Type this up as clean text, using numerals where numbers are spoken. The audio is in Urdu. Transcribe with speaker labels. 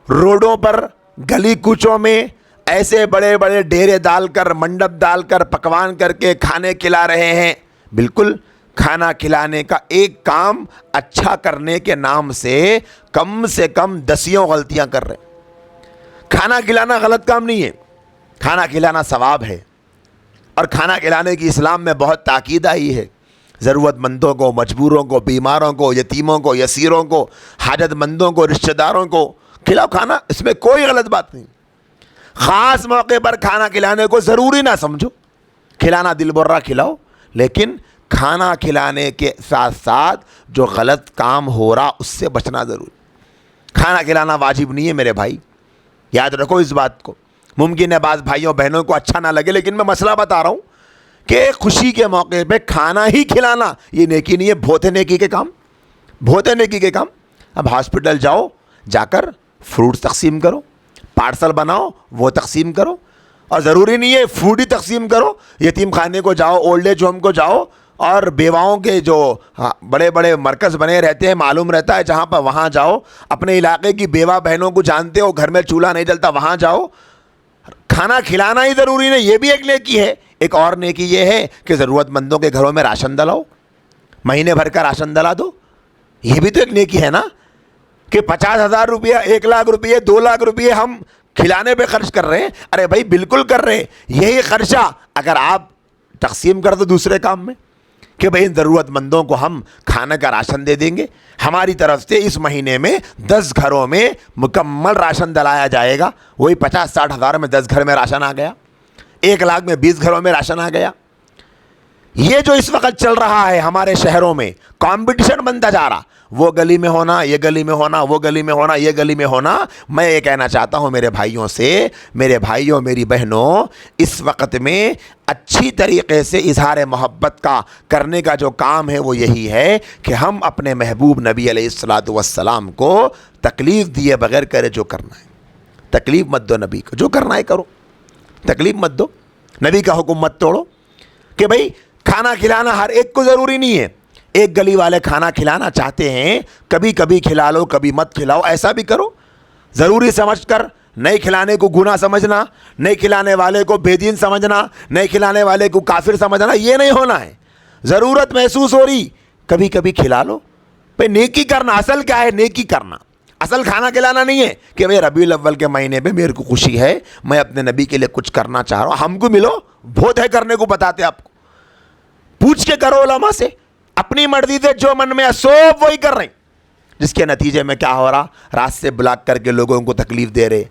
Speaker 1: روڈوں پر گلی کوچوں میں ایسے بڑے بڑے ڈیرے ڈال کر منڈپ ڈال کر پکوان کر کے کھانے کھلا رہے ہیں. بالکل کھانا کھلانے کا ایک کام اچھا کرنے کے نام سے کم دسیوں غلطیاں کر رہے ہیں. کھانا کھلانا غلط کام نہیں ہے, کھانا کھلانا ثواب ہے, اور کھانا کھلانے کی اسلام میں بہت تاکید آئی ہے. ضرورت مندوں کو, مجبوروں کو, بیماروں کو, یتیموں کو, یسیروں کو, حاجت مندوں کو, رشتہ داروں کو کھلاؤ کھانا, اس میں کوئی غلط بات نہیں. خاص موقع پر کھانا کھلانے کو ضروری نہ سمجھو, کھلانا دل برا کھلاؤ, لیکن کھانا کھلانے کے ساتھ ساتھ جو غلط کام ہو رہا اس سے بچنا ضروری. کھانا کھلانا واجب نہیں ہے میرے بھائی, یاد رکھو اس بات کو. ممکن ہے بعض بھائیوں بہنوں کو اچھا نہ لگے, لیکن میں مسئلہ بتا رہا ہوں کہ خوشی کے موقع پہ کھانا ہی کھلانا یہ نیکی نہیں ہے, بہت نیکی کے کام, بہت نیکی کے کام. اب ہاسپٹل جاؤ, جا کر فروٹ تقسیم کرو, پارسل بناؤ وہ تقسیم کرو, اور ضروری نہیں ہے فوڈ ہی تقسیم کرو. یتیم خانے کو جاؤ, اولڈ ایج ہوم کو جاؤ, اور بیواؤں کے جو بڑے بڑے مرکز بنے رہتے ہیں, معلوم رہتا ہے جہاں پر, وہاں جاؤ. اپنے علاقے کی بیوہ بہنوں کو جانتے ہو گھر میں چولہا نہیں جلتا, وہاں جاؤ. کھانا کھلانا ہی ضروری نہیں, یہ بھی ایک نیکی ہے. ایک اور نیکی یہ ہے کہ ضرورت مندوں کے گھروں میں راشن ڈلاؤ, مہینے بھر کا راشن ڈلا دو. یہ بھی تو ایک نیکی ہے نا, کہ 50,000 روپیہ, 1 لاکھ روپیے, 2 لاکھ روپیے ہم کھلانے پہ خرچ کر رہے ہیں. ارے بھائی بالکل کر رہے ہیں. یہی خرچہ اگر آپ تقسیم کر دو دوسرے کام میں, کہ بھئی ضرورت مندوں کو ہم کھانے کا راشن دے دیں گے, ہماری طرف سے اس مہینے میں 10 گھروں میں مکمل راشن ڈلایا جائے گا. وہی 50-60 ہزار میں 10 گھر میں راشن آ گیا, 1 لاکھ میں 20 گھروں میں راشن آ گیا. یہ جو اس وقت چل رہا ہے ہمارے شہروں میں, کمپٹیشن بنتا جا رہا, وہ گلی میں ہونا, یہ گلی میں ہونا, وہ گلی میں ہونا, یہ گلی میں ہونا. میں یہ کہنا چاہتا ہوں میرے بھائیوں سے, میرے بھائیوں میری بہنوں, اس وقت میں اچھی طریقے سے اظہار محبت کا کرنے کا جو کام ہے وہ یہی ہے کہ ہم اپنے محبوب نبی علیہ الصلوۃ والسلام کو تکلیف دیے بغیر کرے. جو کرنا ہے تکلیف مت دو نبی کو, جو کرنا ہے کرو, تکلیف مت دو, نبی کا حکم مت توڑو. کہ بھئی کھانا کھلانا ہر ایک کو ضروری نہیں ہے. ایک گلی والے کھانا کھلانا چاہتے ہیں, کبھی کبھی کھلا لو, کبھی مت کھلاؤ, ایسا بھی کرو. ضروری سمجھ کر نہیں کھلانے کو گناہ سمجھنا, نہیں کھلانے والے کو بے دین سمجھنا, نہیں کھلانے والے کو کافر سمجھنا, یہ نہیں ہونا ہے. ضرورت محسوس ہو رہی کبھی کبھی کھلا لو. بھئی نیکی کرنا اصل کیا ہے؟ نیکی کرنا اصل کھانا کھلانا نہیں ہے کہ بھئی ربیع الاول کے مہینے پہ میرے کو خوشی ہے, میں اپنے نبی کے لیے کچھ کرنا چاہ رہا ہوں. ہم کو ملو, بہت ہے کرنے کو, بتاتے آپ کو, پوچھ کے کرو علماء سے. اپنی مرضی سے جو من میں سوب وہی کر رہے ہیں, جس کے نتیجے میں کیا ہو رہا, رات سے بلاک کر کے لوگوں کو تکلیف دے رہے.